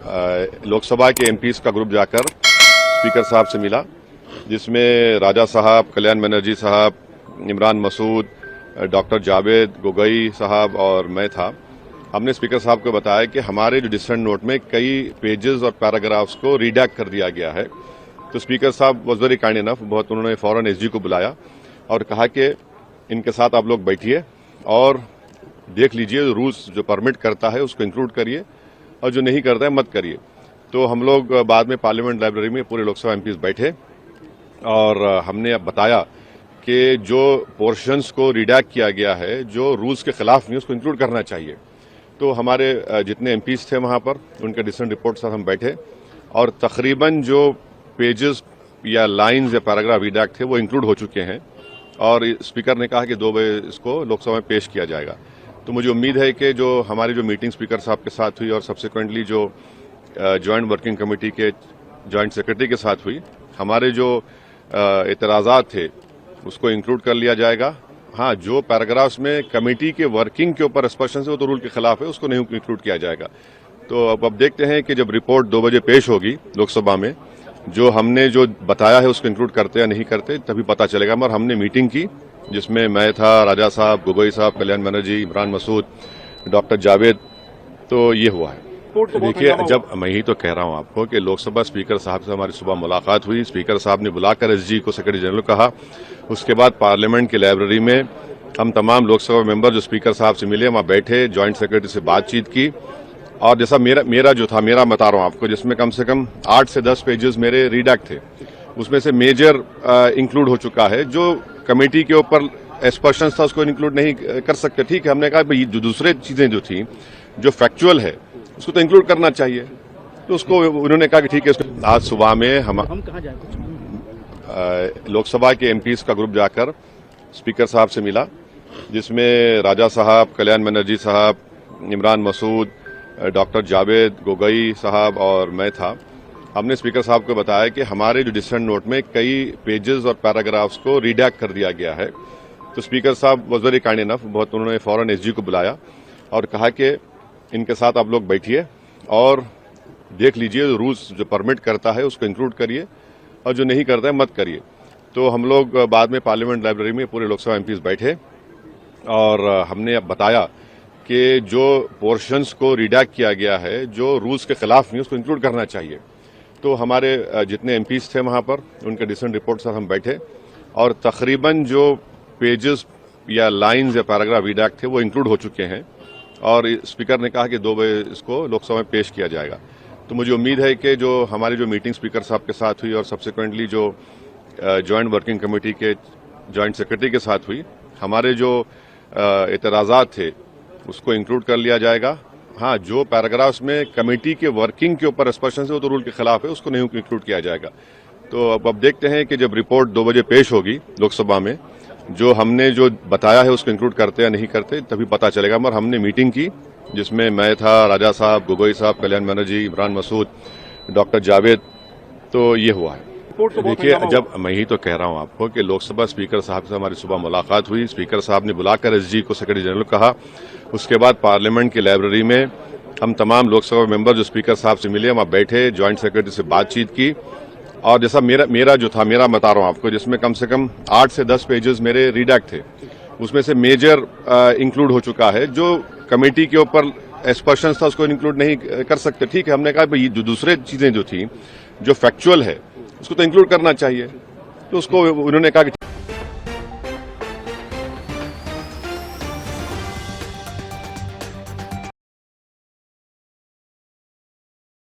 लोकसभा के एमपीज का ग्रुप जाकर स्पीकर साहब से मिला, जिसमें राजा साहब, कल्याण बनर्जी साहब, इमरान मसूद, डॉक्टर जावेद गोगोई साहब और मैं था। हमने स्पीकर साहब को बताया कि हमारे जो डिसेंट नोट में कई पेजेस और पैराग्राफ्स को रीडैक्ट कर दिया गया है। तो स्पीकर साहब वॉज वेरी काइंड इनफ, उन्होंने फौरन एसजी को बुलाया और कहा कि इनके साथ आप लोग बैठिए और देख लीजिए, रूल्स जो परमिट करता है उसको इंक्लूड करिए और जो नहीं करता है मत करिए। तो हम लोग बाद में पार्लियामेंट लाइब्रेरी में पूरे लोकसभा एमपीज बैठे और हमने बताया कि जो पोर्शंस को रिडैक्ट किया गया है, जो रूल्स के खिलाफ नहीं, उसको इंक्लूड करना चाहिए। तो हमारे जितने एमपीज थे वहां पर, उनके डिसेंट रिपोर्ट साथ हम बैठे और तकरीबन जो पेजेस या लाइन्स या पैराग्राफ रिडैक्ट थे वो इंक्लूड हो चुके हैं और स्पीकर ने कहा कि 2 बजे इसको लोकसभा में पेश किया जाएगा। तो मुझे उम्मीद है कि जो हमारी जो मीटिंग स्पीकर साहब के साथ हुई और सब्सिक्वेंटली जो ज्वाइंट वर्किंग कमेटी के ज्वाइंट सेक्रेटरी के साथ हुई, हमारे जो एतराज़ात थे उसको इंक्लूड कर लिया जाएगा। हाँ, जो पैराग्राफ्स में कमेटी के वर्किंग के ऊपर स्पष्ट है वो तो रूल के खिलाफ है, उसको नहीं इंक्लूड किया जाएगा। तो अब देखते हैं कि जब रिपोर्ट 2 बजे पेश होगी लोकसभा में, जो हमने जो बताया है उसको इंक्लूड करते या नहीं करते तभी पता चलेगा। मगर हमने मीटिंग की जिसमें मैं था, राजा साहब, गोगोई साहब, कल्याण बनर्जी, इमरान मसूद, डॉक्टर जावेद। तो ये हुआ है। देखिए, जब मैं ही तो कह रहा हूं आपको कि लोकसभा स्पीकर साहब से हमारी सुबह मुलाकात हुई, स्पीकर साहब ने बुलाकर एसजी को सेक्रेटरी जनरल कहा। उसके बाद पार्लियामेंट की लाइब्रेरी में हम तमाम लोकसभा मेंबर जो स्पीकर साहब से मिले वहां बैठे, ज्वाइंट सेक्रेटरी से बातचीत की और जैसा मेरा बता रहा हूं आपको, जिसमें कम से कम 8 से 10 पेजेस मेरे रीडैक्ट थे, उसमें से मेजर इंक्लूड हो चुका है। जो कमेटी के ऊपर एक्सपर्शन था उसको इंक्लूड नहीं कर सकते, ठीक है। हमने कहा भाई जो दूसरे चीजें जो थी, जो फैक्चुअल है, उसको तो इंक्लूड करना चाहिए। तो उसको उन्होंने कहा कि ठीक है। आज सुबह में हम कहाँ जाए, लोकसभा के एमपीज का ग्रुप जाकर स्पीकर साहब से मिला, जिसमें राजा साहब, कल्याण बनर्जी साहब, इमरान मसूद, डॉक्टर जावेद गोगोई साहब और मैं था। हमने स्पीकर साहब को बताया कि हमारे जो डिसेंट नोट में कई पेजेस और पैराग्राफ्स को रीडैक्ट कर दिया गया है। तो स्पीकर साहब वॉज वेरी काइंड इनफ, उन्होंने फौरन एसजी को बुलाया और कहा कि इनके साथ आप लोग बैठिए और देख लीजिए, रूल्स जो परमिट करता है उसको इंक्लूड करिए और जो नहीं करता है मत करिए। तो हम लोग बाद में पार्लियामेंट लाइब्रेरी में पूरे लोकसभा एमपीज बैठे और हमने बताया कि जो पोर्शंस को रिडैक्ट किया गया है, जो रूल्स के खिलाफ नहीं, उसको इंक्लूड करना चाहिए। तो हमारे जितने एमपीज थे वहां पर, उनके डिसेंट रिपोर्ट साथ हम बैठे और तकरीबन जो पेजेस या लाइन्स या पैराग्राफ रिडैक्ट थे वो इंक्लूड हो चुके हैं और स्पीकर ने कहा कि 2 बजे इसको लोकसभा में पेश किया जाएगा। तो मुझे उम्मीद है कि जो हमारी जो मीटिंग स्पीकर साहब के साथ हुई और सब्सिक्वेंटली जो ज्वाइंट वर्किंग कमेटी के ज्वाइंट सेक्रेटरी के साथ हुई, हमारे जो एतराज़ात थे उसको इंक्लूड कर लिया जाएगा। हाँ, जो पैराग्राफ्स में कमेटी के वर्किंग के ऊपर स्पष्ट है वो तो रूल के खिलाफ है, उसको नहीं इंक्लूड किया जाएगा। तो अब देखते हैं कि जब रिपोर्ट 2 बजे पेश होगी लोकसभा में, जो हमने जो बताया है उसको इंक्लूड करते या नहीं करते तभी पता चलेगा। मगर हमने मीटिंग की जिसमें मैं था, राजा साहब, गोगोई साहब, कल्याण बनर्जी, इमरान मसूद, डॉक्टर जावेद। तो ये हुआ है। देखिए, जब मैं ही तो कह रहा हूं आपको कि लोकसभा स्पीकर साहब से हमारी सुबह मुलाकात हुई, स्पीकर साहब ने बुलाकर एसजी को सेक्रेटरी जनरल कहा। उसके बाद पार्लियामेंट की लाइब्रेरी में हम तमाम लोकसभा मेंबर जो स्पीकर साहब से मिले वहां बैठे, ज्वाइंट सेक्रेटरी से बातचीत की और जैसा मेरा बता रहा हूं आपको, जिसमें कम से कम 8 से 10 पेजेस मेरे रीडैक्ट थे, उसमें से मेजर इंक्लूड हो चुका है। जो कमेटी के ऊपर एक्सपर्शन था उसको इंक्लूड नहीं कर सकते, ठीक है। हमने कहा भाई जो दूसरे चीजें जो थी, जो फैक्चुअल है, उसको तो इंक्लूड करना चाहिए। तो उसको उन्होंने कहा कि